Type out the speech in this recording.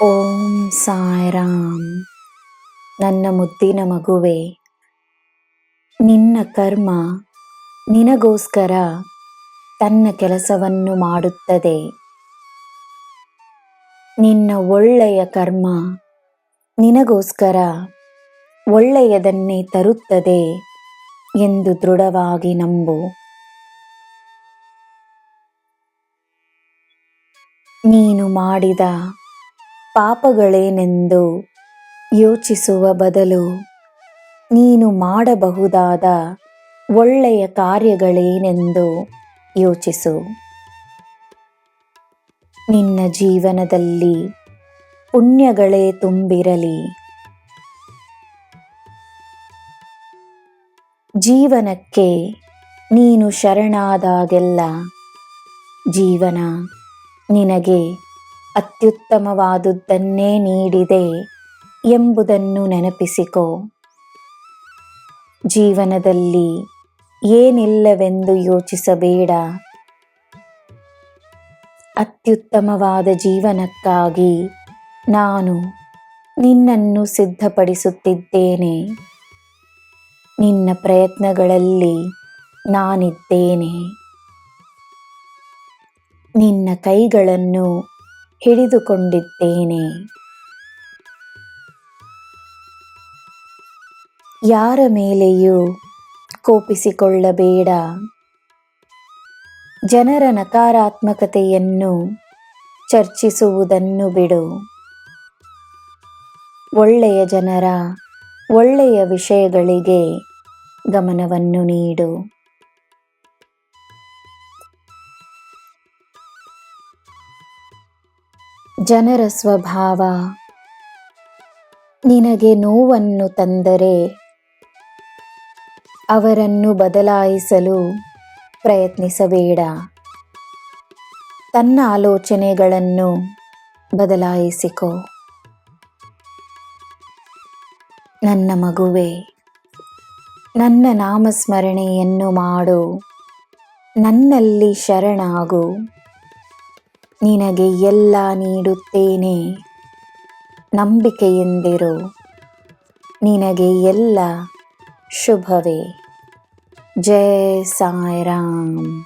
ಓಂ ಸಾಯಿರಾಮ್. ನನ್ನ ಮುದ್ದಿನ ಮಗುವೆ, ನಿನ್ನ ಕರ್ಮ ನಿನಗೋಸ್ಕರ ತನ್ನ ಕೆಲಸವನ್ನು ಮಾಡುತ್ತದೆ. ನಿನ್ನ ಒಳ್ಳೆಯ ಕರ್ಮ ನಿನಗೋಸ್ಕರ ಒಳ್ಳೆಯದನ್ನೇ ತರುತ್ತದೆ ಎಂದು ದೃಢವಾಗಿ ನಂಬು. ನೀನು ಮಾಡಿದ ಪಾಪಗಳೇನೆಂದು ಯೋಚಿಸುವ ಬದಲು ನೀನು ಮಾಡಬಹುದಾದ ಒಳ್ಳೆಯ ಕಾರ್ಯಗಳೇನೆಂದು ಯೋಚಿಸು. ನಿನ್ನ ಜೀವನದಲ್ಲಿ ಪುಣ್ಯಗಳೇ ತುಂಬಿರಲಿ. ಜೀವನಕ್ಕೆ ನೀನು ಶರಣಾದಾಗೆಲ್ಲ ಜೀವನ ನಿನಗೆ ಅತ್ಯುತ್ತಮವಾದುದನ್ನೇ ನೀಡಿದೆ ಎಂಬುದನ್ನು ನೆನಪಿಸಿಕೋ. ಜೀವನದಲ್ಲಿ ಏನಿಲ್ಲವೆಂದು ಯೋಚಿಸಬೇಡ. ಅತ್ಯುತ್ತಮವಾದ ಜೀವನಕ್ಕಾಗಿ ನಾನು ನಿನ್ನನ್ನು ಸಿದ್ಧಪಡಿಸುತ್ತಿದ್ದೇನೆ. ನಿನ್ನ ಪ್ರಯತ್ನಗಳಲ್ಲಿ ನಾನಿದ್ದೇನೆ. ನಿನ್ನ ಕೈಗಳನ್ನು ಹಿಡಿದುಕೊಂಡಿದ್ದೇನೆ. ಯಾರ ಮೇಲೆಯೂ ಕೋಪಿಸಿಕೊಳ್ಳಬೇಡ. ಜನರ ನಕಾರಾತ್ಮಕತೆಯನ್ನು ಚರ್ಚಿಸುವುದನ್ನು ಬಿಡು. ಒಳ್ಳೆಯ ಜನರ ಒಳ್ಳೆಯ ವಿಷಯಗಳಿಗೆ ಗಮನವನ್ನು ನೀಡು. ಜನರ ಸ್ವಭಾವ ನಿನಗೆ ನೋವನ್ನು ತಂದರೆ ಅವರನ್ನು ಬದಲಾಯಿಸಲು ಪ್ರಯತ್ನಿಸಬೇಡ. ತನ್ನ ಆಲೋಚನೆಗಳನ್ನು ಬದಲಾಯಿಸಿಕೋ. ನನ್ನ ಮಗುವೆ, ನನ್ನ ನಾಮಸ್ಮರಣೆಯನ್ನು ಮಾಡು. ನನ್ನಲ್ಲಿ ಶರಣಾಗು. ನಿನಗೆ ಎಲ್ಲ ನೀಡುತ್ತೇನೆ. ನಂಬಿಕೆಯಿಂದಿರು. ನಿನಗೆ ಎಲ್ಲ ಶುಭವೇ. ಜೈ ಸಾಯಿರಾಮ್.